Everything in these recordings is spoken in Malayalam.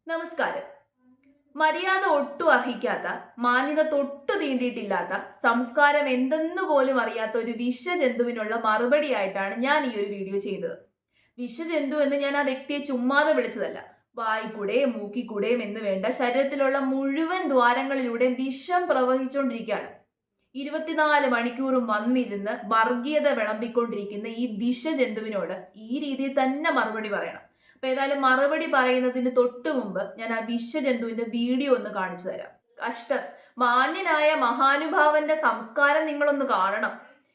നമസ്കാരം. മര്യാദ ഒട്ടും അർഹിക്കാത്ത, മാന്യത തൊട്ടു തീണ്ടിയിട്ടില്ലാത്ത, സംസ്കാരം എന്തെന്ന് പോലും അറിയാത്ത ഒരു വിഷജന്തുവിനുള്ള മറുപടിയായിട്ടാണ് ഞാൻ ഈ ഒരു വീഡിയോ ചെയ്തത്. വിഷജന്തു എന്ന് ഞാൻ ആ വ്യക്തിയെ ചുമ്മാതെ വിളിച്ചതല്ല. വായിക്കൂടെയും മൂക്കിക്കൂടെയും എന്ന് വേണ്ട ശരീരത്തിലുള്ള മുഴുവൻ ദ്വാരങ്ങളിലൂടെയും വിഷം പ്രവഹിച്ചുകൊണ്ടിരിക്കുകയാണ്. 24 മണിക്കൂറും വന്നിരുന്ന് വർഗീയത വിളമ്പിക്കൊണ്ടിരിക്കുന്ന ഈ വിഷജന്തുവിനോട് ഈ രീതിയിൽ തന്നെ മറുപടി പറയണം. അപ്പൊ ഏതായാലും മറുപടി പറയുന്നതിന് തൊട്ടു മുമ്പ് ഞാൻ ആ വിശ്വജന്തുവിന്റെ വീഡിയോ ഒന്ന് കാണിച്ചു തരാം. കഷ്ടം. മാന്യനായ മഹാനുഭാവന്റെ സംസ്കാരം നിങ്ങളൊന്ന് കാണണം.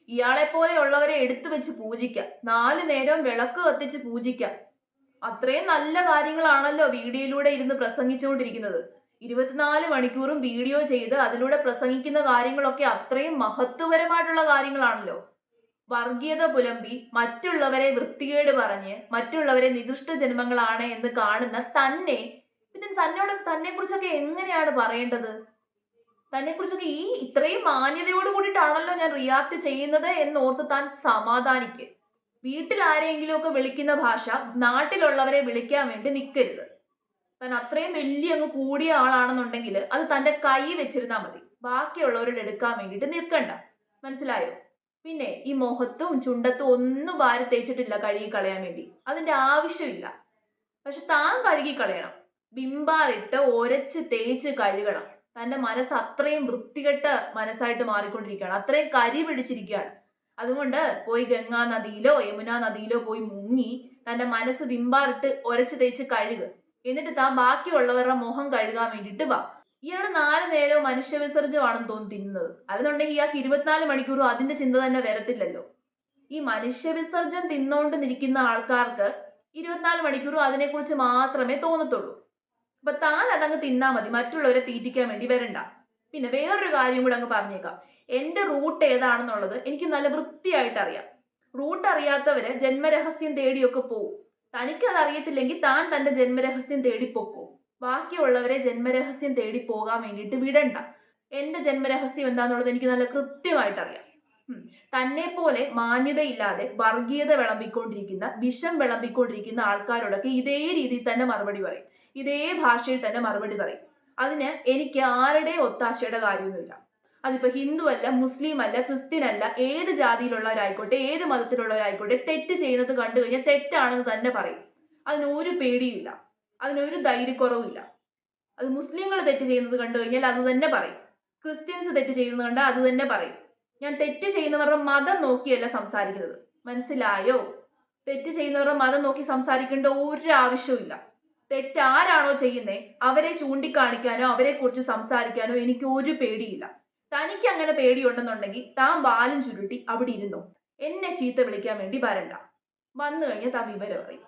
ഇയാളെ പോലെയുള്ളവരെ എടുത്തു വെച്ച് പൂജിക്കാം. 4 നേരം വിളക്ക് കത്തിച്ച് പൂജിക്കാം. അത്രയും നല്ല കാര്യങ്ങളാണല്ലോ വീഡിയോയിലൂടെ ഇരുന്ന് പ്രസംഗിച്ചുകൊണ്ടിരിക്കുന്നത്. 24 മണിക്കൂറും വീഡിയോ ചെയ്ത് അതിലൂടെ പ്രസംഗിക്കുന്ന കാര്യങ്ങളൊക്കെ അത്രയും മഹത്വപരമായിട്ടുള്ള കാര്യങ്ങളാണല്ലോ. വർഗീയത പുലമ്പി മറ്റുള്ളവരെ വൃത്തികേട് പറഞ്ഞ് മറ്റുള്ളവരെ നികൃഷ്ട ജന്മങ്ങളാണ് എന്ന് കാണുന്ന തന്നെ പിന്നെ തന്നെ കുറിച്ചൊക്കെ എങ്ങനെയാണ് പറയേണ്ടത്? കുറിച്ചൊക്കെ ഈ ഇത്രയും മാന്യതയോട് കൂടിയിട്ടാണല്ലോ ഞാൻ റിയാക്ട് ചെയ്യുന്നത് എന്നോർത്ത് താൻ സമാധാനിക്ക്. വീട്ടിൽ ആരെങ്കിലും ഒക്കെ വിളിക്കുന്ന ഭാഷ നാട്ടിലുള്ളവരെ വിളിക്കാൻ വേണ്ടി നിൽക്കരുത്. താൻ അത്രയും വലിയ അങ്ങ് കൂടിയ ആളാണെന്നുണ്ടെങ്കിൽ അത് തന്റെ കൈ വെച്ചിരുന്നാൽ മതി. ബാക്കിയുള്ളവരോട് എടുക്കാൻ വേണ്ടിയിട്ട് നിൽക്കണ്ട. മനസ്സിലായോ? പിന്നെ ഈ മുഖത്തും ചുണ്ടത്തും ഒന്നും വാരി തേച്ചിട്ടില്ല കഴുകി കളയാൻ വേണ്ടി. അതിന്റെ ആവശ്യമില്ല. പക്ഷെ താൻ കഴുകി കളയണം. ബിംബാറിട്ട് ഒരച്ച് തേച്ച് കഴുകണം. തന്റെ മനസ്സ് അത്രയും വൃത്തികെട്ട മനസ്സായിട്ട് മാറിക്കൊണ്ടിരിക്കുകയാണ്. അത്രയും കരി പിടിച്ചിരിക്കുകയാണ്. അതുകൊണ്ട് പോയി ഗംഗാ നദിയിലോ യമുനാ നദിയിലോ പോയി മുങ്ങി തന്റെ മനസ്സ് ബിംബാറിട്ട് ഒരച്ച് തേച്ച് കഴുകുക. എന്നിട്ട് താൻ ബാക്കിയുള്ളവരുടെ മുഖം കഴുകാൻ വേണ്ടിയിട്ട് വാ. ഇയാൾ 4 നേരവും മനുഷ്യ വിസർജ്യമാണെന്ന് തോന്നി തിന്നുന്നത്. അതെന്നുണ്ടെങ്കിൽ ഇയാൾക്ക് 24 മണിക്കൂറും അതിന്റെ ചിന്ത തന്നെ വരത്തില്ലല്ലോ. ഈ മനുഷ്യ വിസർജ്യം തിന്നോണ്ട് നിൽക്കുന്ന ആൾക്കാർക്ക് 24 മണിക്കൂറും അതിനെക്കുറിച്ച് മാത്രമേ തോന്നത്തുള്ളൂ. അപ്പൊ താൻ അതങ്ങ് തിന്നാ മതി. മറ്റുള്ളവരെ തീറ്റിക്കാൻ വേണ്ടി വരണ്ട. പിന്നെ വേറൊരു കാര്യം കൂടെ അങ്ങ് പറഞ്ഞേക്കാം. എന്റെ റൂട്ട് ഏതാണെന്നുള്ളത് എനിക്ക് നല്ല വൃത്തിയായിട്ട് അറിയാം. റൂട്ട് അറിയാത്തവര് ജന്മരഹസ്യം തേടിയൊക്കെ പോവും. തനിക്കത് അറിയത്തില്ലെങ്കിൽ താൻ തന്റെ ജന്മരഹസ്യം തേടി പൊക്കോ. ബാക്കിയുള്ളവരെ ജന്മരഹസ്യം തേടി പോകാൻ വേണ്ടിയിട്ട് വിടണ്ട. എന്റെ ജന്മരഹസ്യം എന്താന്നുള്ളത് എനിക്ക് നല്ല കൃത്യമായിട്ട് അറിയാം. തന്നെ പോലെ മാന്യതയില്ലാതെ വർഗീയത വിളമ്പിക്കൊണ്ടിരിക്കുന്ന, വിഷം വിളമ്പിക്കൊണ്ടിരിക്കുന്ന ആൾക്കാരോടൊക്കെ ഇതേ രീതിയിൽ തന്നെ മറുപടി പറയും. ഇതേ ഭാഷയിൽ തന്നെ മറുപടി പറയും. അതിന് എനിക്ക് ആരുടെ ഒത്താശയുടെ കാര്യമൊന്നുമില്ല. അതിപ്പോ ഹിന്ദു അല്ല, മുസ്ലിം അല്ല, ക്രിസ്ത്യൻ അല്ല, ഏത് ജാതിയിലുള്ളവരായിക്കോട്ടെ, ഏത് മതത്തിലുള്ളവരായിക്കോട്ടെ, തെറ്റ് ചെയ്യുന്നത് കണ്ടു കഴിഞ്ഞാൽ തെറ്റാണെന്ന് തന്നെ പറയും. അതിനൊരു പേടിയില്ല. അതിനൊരു ധൈര്യക്കുറവില്ല. അത് മുസ്ലിങ്ങൾ തെറ്റ് ചെയ്യുന്നത് കണ്ടു കഴിഞ്ഞാൽ അത് തന്നെ പറയും. ക്രിസ്ത്യൻസ് തെറ്റ് ചെയ്യുന്നത് കണ്ടാൽ അത് തന്നെ പറയും. ഞാൻ തെറ്റ് ചെയ്യുന്നവരുടെ മതം നോക്കിയല്ല സംസാരിക്കുന്നത്. മനസ്സിലായോ? തെറ്റ് ചെയ്യുന്നവരുടെ മതം നോക്കി സംസാരിക്കേണ്ട ഒരു ആവശ്യമില്ല. തെറ്റാരാണോ ചെയ്യുന്നേ അവരെ ചൂണ്ടിക്കാണിക്കാനോ അവരെ കുറിച്ച് സംസാരിക്കാനോ എനിക്ക് ഒരു പേടിയില്ല. തനിക്ക് അങ്ങനെ പേടിയുണ്ടെന്നുണ്ടെങ്കിൽ താൻ വാലും ചുരുട്ടി അവിടെ ഇരുന്നോ. എന്നെ ചീത്ത വിളിക്കാൻ വേണ്ടി വരണ്ട. വന്നു കഴിഞ്ഞാൽ താൻ വിവരം അറിയും.